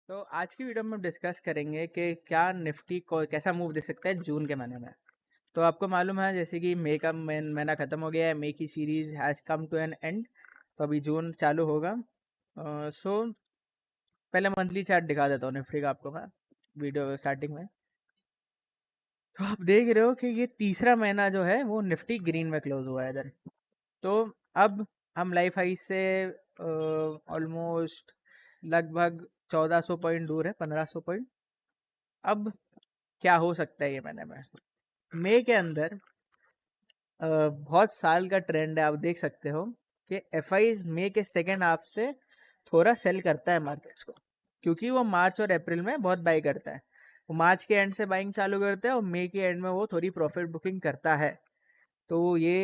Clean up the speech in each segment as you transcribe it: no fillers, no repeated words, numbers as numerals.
तो आज की वीडियो में हम डिस्कस करेंगे कि क्या निफ्टी को कैसा मूव दे सकता है जून के महीने में। तो आपको मालूम है जैसे कि मई का महीना ख़त्म हो गया है, मई की series has come to an end. तो अभी जून चालू होगा। सो पहले मंथली चार्ट दिखा देता हूँ निफ्टी का आपको मैं वीडियो स्टार्टिंग में। तो आप देख रहे हो कि ये तीसरा महीना जो है वो निफ्टी ग्रीन में क्लोज हुआ है इधर। तो अब हम लाइफ हाई से ऑलमोस्ट लगभग 1400 पॉइंट दूर है, 1500 पॉइंट। अब क्या हो सकता है ये महीने में, मई के अंदर बहुत साल का ट्रेंड है। आप देख सकते हो कि एफ आई मई के सेकेंड हाफ से थोड़ा सेल करता है मार्केट्स को, क्योंकि वो मार्च और अप्रैल में बहुत बाई करता है। वो मार्च के एंड से बाइंग चालू करता है और मई के एंड में वो थोड़ी प्रॉफिट बुकिंग करता है। तो ये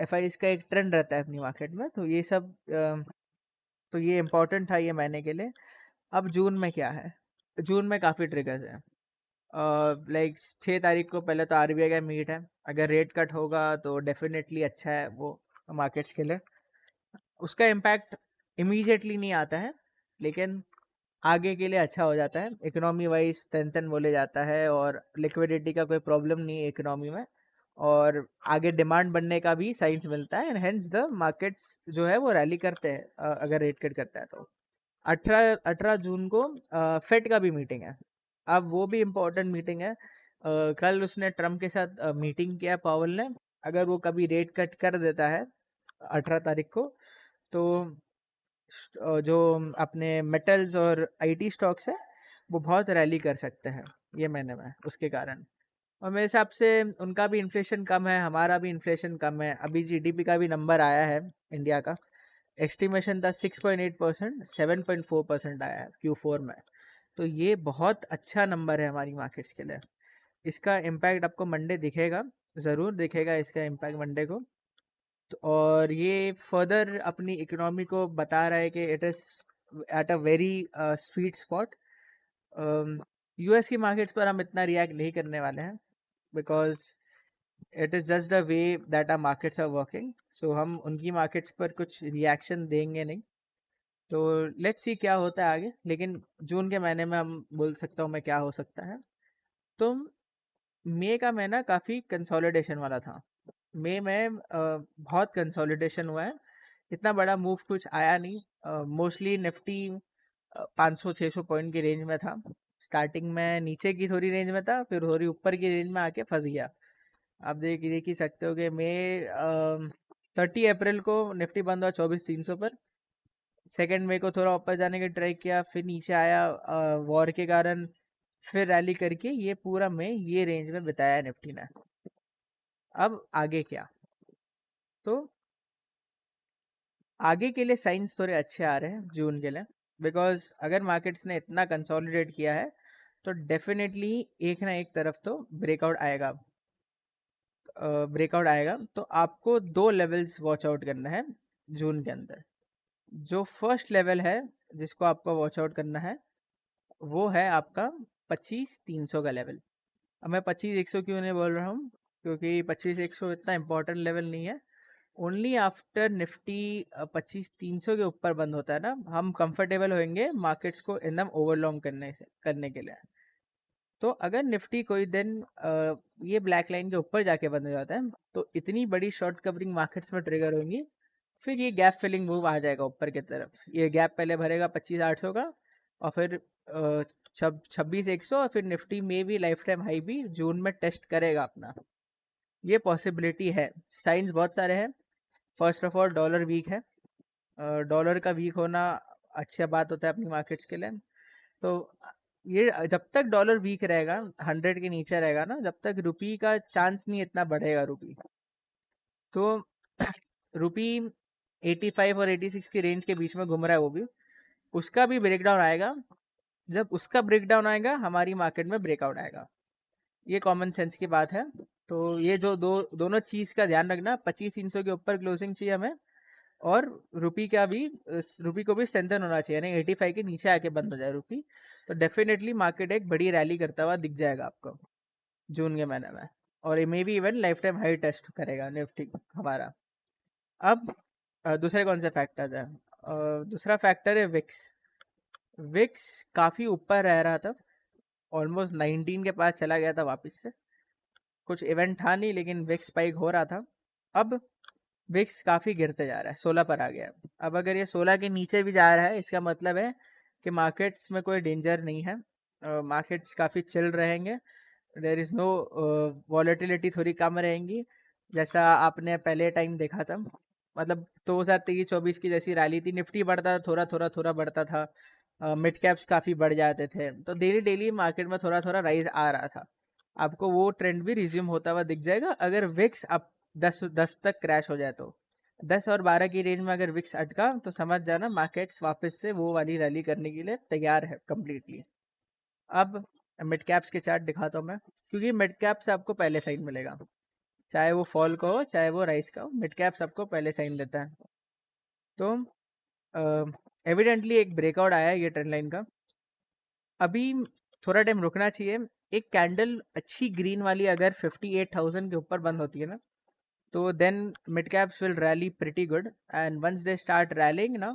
एफ आई का एक ट्रेंड रहता है अपनी मार्केट में। तो ये सब तो ये इम्पोर्टेंट था ये महीने के लिए। अब जून में क्या है, जून में काफ़ी ट्रिगर्स हैं। लाइक 6 तारीख को पहले तो आरबीआई का मीट है। अगर रेट कट होगा तो डेफिनेटली अच्छा है वो मार्केट्स के लिए। उसका इम्पैक्ट इमीडिएटली नहीं आता है, लेकिन आगे के लिए अच्छा हो जाता है। इकोनॉमी वाइज स्ट्रेंथन बोले जाता है और लिक्विडिटी का कोई प्रॉब्लम नहीं है इकोनॉमी में, और आगे डिमांड बनने का भी साइंस मिलता है एंड हेंस द मार्केट्स जो है वो रैली करते हैं अगर रेट कट करता है तो। 18 जून को फेड का भी मीटिंग है। अब वो भी इम्पोर्टेंट मीटिंग है। कल उसने ट्रम्प के साथ मीटिंग किया पावल ने। अगर वो कभी रेट कट कर देता है 18 तारीख को, तो जो अपने मेटल्स और आईटी स्टॉक्स है वो बहुत रैली कर सकते हैं ये महीने में उसके कारण। और मेरे हिसाब से उनका भी इन्फ्लेशन कम है, हमारा भी इन्फ्लेशन कम है। अभी जीडीपी का भी नंबर आया है इंडिया का। एस्टिमेशन था 6.8%, 7.4% आया है Q4 में। तो ये बहुत अच्छा नंबर है हमारी मार्केट्स के लिए। इसका इम्पैक्ट आपको मंडे दिखेगा, ज़रूर दिखेगा इसका इम्पैक्ट मंडे को। तो और ये फर्दर अपनी इकोनॉमी को बता रहा है कि it is at a very sweet spot. US की मार्केट्स पर हम इतना रिएक्ट नहीं करने वाले हैं, because it is just the way that our markets are working. So हम उनकी मार्केट्स पर कुछ रिएक्शन देंगे नहीं। तो लेट्स सी क्या होता है आगे। लेकिन जून के महीने में हम बोल सकता हूँ मैं क्या हो सकता है। तो मई का महीना काफ़ी कंसोलिडेशन वाला था। मई में बहुत कंसोलिडेशन हुआ है। इतना बड़ा मूव कुछ आया नहीं। मोस्टली निफ्टी 500-600 पॉइंट की रेंज में था। स्टार्टिंग में नीचे की थोड़ी रेंज में था, फिर थोड़ी ऊपर की रेंज में आके फंस गया। आप देख ही सकते हो कि मई 30 अप्रैल को निफ्टी बंद हुआ 24,300 पर। सेकेंड मई को थोड़ा ऊपर जाने की ट्राई किया, फिर नीचे आया वॉर के कारण, फिर रैली करके ये पूरा मई ये रेंज में बिताया निफ्टी ने। अब आगे क्या, तो आगे के लिए साइंस थोड़े अच्छे आ रहे हैं जून के लिए। बिकॉज अगर मार्केट्स ने इतना कंसोलिडेट किया है तो डेफिनेटली एक ना एक तरफ तो ब्रेकआउट आएगा। तो आपको 2 लेवल्स वॉच आउट करना है जून के अंदर। जो फर्स्ट लेवल है जिसको आपको वॉच आउट करना है वो है आपका 25,300 का लेवल। अब मैं 25,100 क्यों नहीं बोल रहा हूँ, क्योंकि 25,100 इतना इंपॉर्टेंट लेवल नहीं है। ओनली आफ्टर निफ्टी 25,300 के ऊपर बंद होता है ना, हम कंफर्टेबल होंगे मार्केट्स को एकदम ओवरलॉन्ग करने के लिए। तो अगर निफ्टी कोई दिन ये ब्लैक लाइन के ऊपर जाके बंद हो जाता है तो इतनी बड़ी शॉर्ट कवरिंग मार्केट्स में ट्रिगर होंगी। फिर ये गैप फिलिंग मूव आ जाएगा ऊपर की तरफ। ये गैप पहले भरेगा 25,800 का, और फिर 26,100, और फिर निफ्टी में भी लाइफ टाइम हाई भी जून में टेस्ट करेगा अपना। ये पॉसिबिलिटी है। साइंस बहुत सारे हैं। First of all dollar weak है। डॉलर का वीक होना अच्छा बात होता है अपनी मार्केट्स के लिए। तो ये जब तक डॉलर वीक रहेगा, 100 के नीचे रहेगा ना, जब तक रुपी का चांस नहीं इतना बढ़ेगा रुपी। तो रुपी 85 और 86 की रेंज के बीच में घूम रहा है वो भी। उसका भी ब्रेकडाउन आएगा। जब उसका ब्रेकडाउन आएगा हमारी मार्केट में ब्रेकआउट आएगा। ये कॉमन सेंस की बात है। तो ये जो दोनों चीज़ का ध्यान रखना, 25,300 के ऊपर क्लोजिंग चाहिए हमें, और रुपी का भी, रुपी को भी स्ट्रेंथन होना चाहिए, यानी 85 के नीचे आके बंद हो जाए रुपी। तो डेफिनेटली मार्केट एक बड़ी रैली करता हुआ दिख जाएगा आपको जून के महीने में। और ये maybe even lifetime high test करेगा निफ्टी हमारा। अब दूसरे कौन से फैक्टर है? दूसरा फैक्टर है विक्स। विक्स काफ़ी ऊपर रह रहा था, ऑलमोस्ट 19 के पास चला गया था वापस से। कुछ इवेंट था नहीं, लेकिन विक्स स्पाइक हो रहा था। अब विक्स काफ़ी गिरते जा रहा है, 16 पर आ गया। अब अगर ये 16 के नीचे भी जा रहा है, इसका मतलब है कि मार्केट्स में कोई डेंजर नहीं है, मार्केट्स काफ़ी चिल रहेंगे, देयर इज़ नो वॉलेटिलिटी, थोड़ी कम रहेंगी, जैसा आपने पहले टाइम देखा था। मतलब 2023-24 की जैसी रैली थी, निफ्टी बढ़ता था, थोड़ा थोड़ा थोड़ा बढ़ता था, मिड कैप्स काफ़ी बढ़ जाते थे, तो डेली डेली मार्केट में थोड़ा थोड़ा राइज आ रहा था। आपको वो ट्रेंड भी रिज्यूम होता हुआ दिख जाएगा अगर विक्स अब 10 तक क्रैश हो जाए। तो 10 और 12 की रेंज में अगर विक्स अटका तो समझ जाना मार्केट्स वापस से वो वाली रैली करने के लिए तैयार है कम्प्लीटली। अब मिड कैप्स के चार्ट दिखाता हूँ मैं, क्योंकि मिड कैप से आपको पहले साइन मिलेगा, चाहे वो फॉल का हो चाहे वो राइज का हो, मिड कैप सबको पहले साइन देता है। तो एविडेंटली एक ब्रेकआउट आया है ये ट्रेंड लाइन का, अभी थोड़ा टाइम रुकना चाहिए। एक कैंडल अच्छी ग्रीन वाली अगर 58,000 के ऊपर बंद होती है ना, तो then mid caps will rally pretty good, and once they start rallying ना,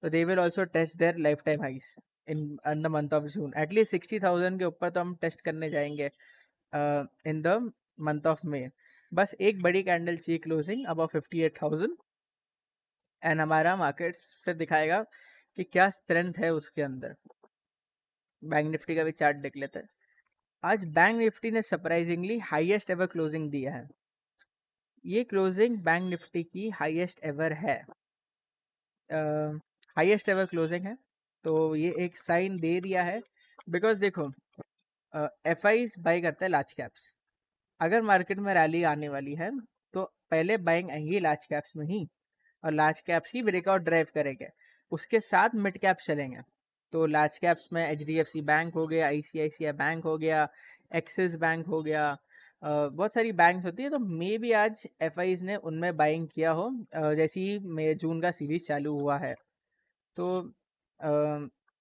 तो they will also test their lifetime highs in the month of June. At least 60,000 के ऊपर तो हम टेस्ट करने जाएंगे in the month of May. बस एक बड़ी कैंडल चाहिए क्लोजिंग अबाउ 58,000, एंड हमारा मार्केट्स फिर दिखाएगा कि क्या स्ट्रेंथ है उसके अंदर। बैंक निफ्टी का भी चार्ट देख लेते हैं। आज बैंक निफ्टी ने सरप्राइजिंगली हाईएस्ट एवर क्लोजिंग दिया है। ये क्लोजिंग बैंक निफ्टी की हाईएस्ट एवर है, हाईएस्ट एवर क्लोजिंग है, तो ये एक साइन दे दिया है। बिकॉज देखो, एफ आईज बाई करता है लार्ज कैप्स, अगर मार्केट में रैली आने वाली है तो पहले बाइंग आएंगी लार्ज कैप्स में ही, और लार्ज कैप्स ही ब्रेकआउट ड्राइव करेंगे, उसके साथ मिड कैप्स चलेंगे। तो लार्ज कैप्स में HDFC बैंक हो गया, ICICI बैंक हो गया, एक्सिस बैंक हो गया, बहुत सारी बैंक्स होती है, तो मे भी आज FIs ने उनमें बाइंग किया हो, जैसे ही मई जून का सीरीज चालू हुआ है। तो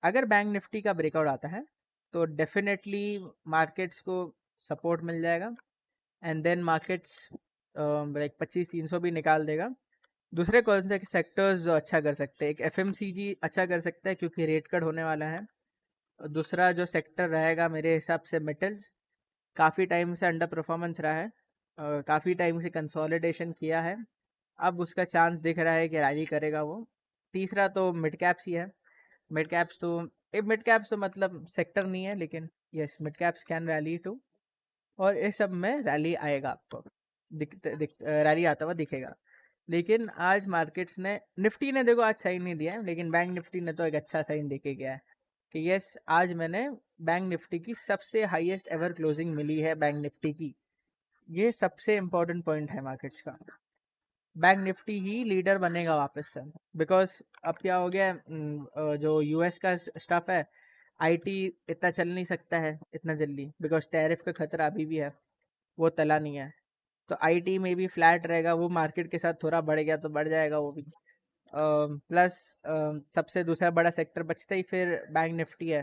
अगर बैंक निफ्टी का ब्रेकआउट आता है तो डेफिनेटली मार्केट्स को सपोर्ट मिल जाएगा, एंड देन मार्केट्स लाइक 25-300 भी निकाल देगा। दूसरे कौन से सेक्टर्स जो अच्छा कर सकते हैं, एक FMCG अच्छा कर सकता है क्योंकि रेट कट होने वाला है। दूसरा जो सेक्टर रहेगा मेरे हिसाब से मेटल्स, काफ़ी टाइम से अंडर परफॉर्मेंस रहा है, काफ़ी टाइम से कंसोलिडेशन किया है, अब उसका चांस दिख रहा है कि रैली करेगा वो। तीसरा तो मिड कैप्स ही है, मिड कैप्स तो मिड कैप्स तो मतलब सेक्टर नहीं है, लेकिन yes mid caps can rally too, और इस सब में रैली आएगा आपको, रैली आता हुआ दिखेगा। लेकिन आज मार्केट्स ने, निफ्टी ने देखो आज साइन नहीं दिया है, लेकिन बैंक निफ्टी ने तो एक अच्छा साइन देके गया है कि यस आज मैंने बैंक निफ्टी की सबसे हाईएस्ट एवर क्लोजिंग मिली है बैंक निफ्टी की। ये सबसे इम्पोर्टेंट पॉइंट है मार्केट्स का, बैंक निफ्टी ही लीडर बनेगा वापस से। बिकॉज अब क्या हो गया, जो US का स्टफ है, IT इतना चल नहीं सकता है इतना जल्दी, बिकॉज टैरिफ का खतरा अभी भी है, वो तला नहीं है। तो IT में भी फ्लैट रहेगा, वो मार्केट के साथ थोड़ा बढ़ गया तो बढ़ जाएगा वो भी। प्लस सबसे दूसरा बड़ा सेक्टर बचता ही फिर बैंक निफ्टी है,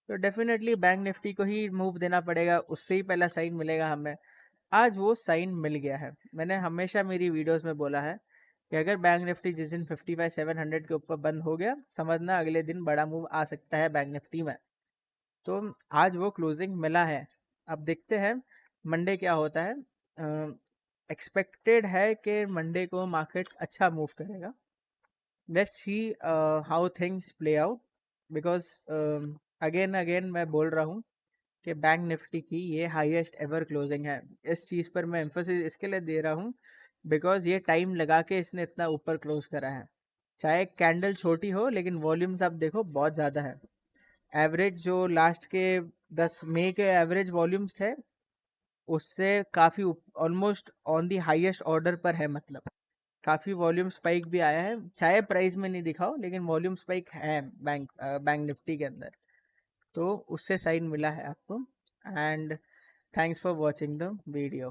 तो डेफिनेटली बैंक निफ्टी को ही मूव देना पड़ेगा, उससे ही पहला साइन मिलेगा हमें। आज वो साइन मिल गया है। मैंने हमेशा मेरी वीडियोस में बोला है कि अगर बैंक निफ्टी जिस दिन 55,700 के ऊपर बंद हो गया, समझना अगले दिन बड़ा मूव आ सकता है बैंक निफ्टी में। तो आज वो क्लोजिंग मिला है, अब देखते हैं मंडे क्या होता है। एक्सपेक्टेड है कि मंडे को मार्केट्स अच्छा मूव करेगा, let's see how things play out. Because again again मैं बोल रहा हूँ कि बैंक निफ्टी की ये हाईएस्ट एवर क्लोजिंग है। इस चीज़ पर मैं एम्फोसिस इसके लिए दे रहा हूँ बिकॉज ये टाइम लगा के इसने इतना ऊपर क्लोज करा है, चाहे कैंडल छोटी हो लेकिन वॉल्यूम्स आप देखो बहुत ज़्यादा है। एवरेज जो लास्ट के 10 मई के एवरेज वॉल्यूम्स थे उससे काफ़ी almost on the highest order पर है, मतलब काफ़ी वॉल्यूम स्पाइक भी आया है, चाहे प्राइस में नहीं दिखाओ लेकिन वॉल्यूम स्पाइक है बैंक निफ्टी के अंदर, तो उससे साइन मिला है आपको। And thanks for watching the video.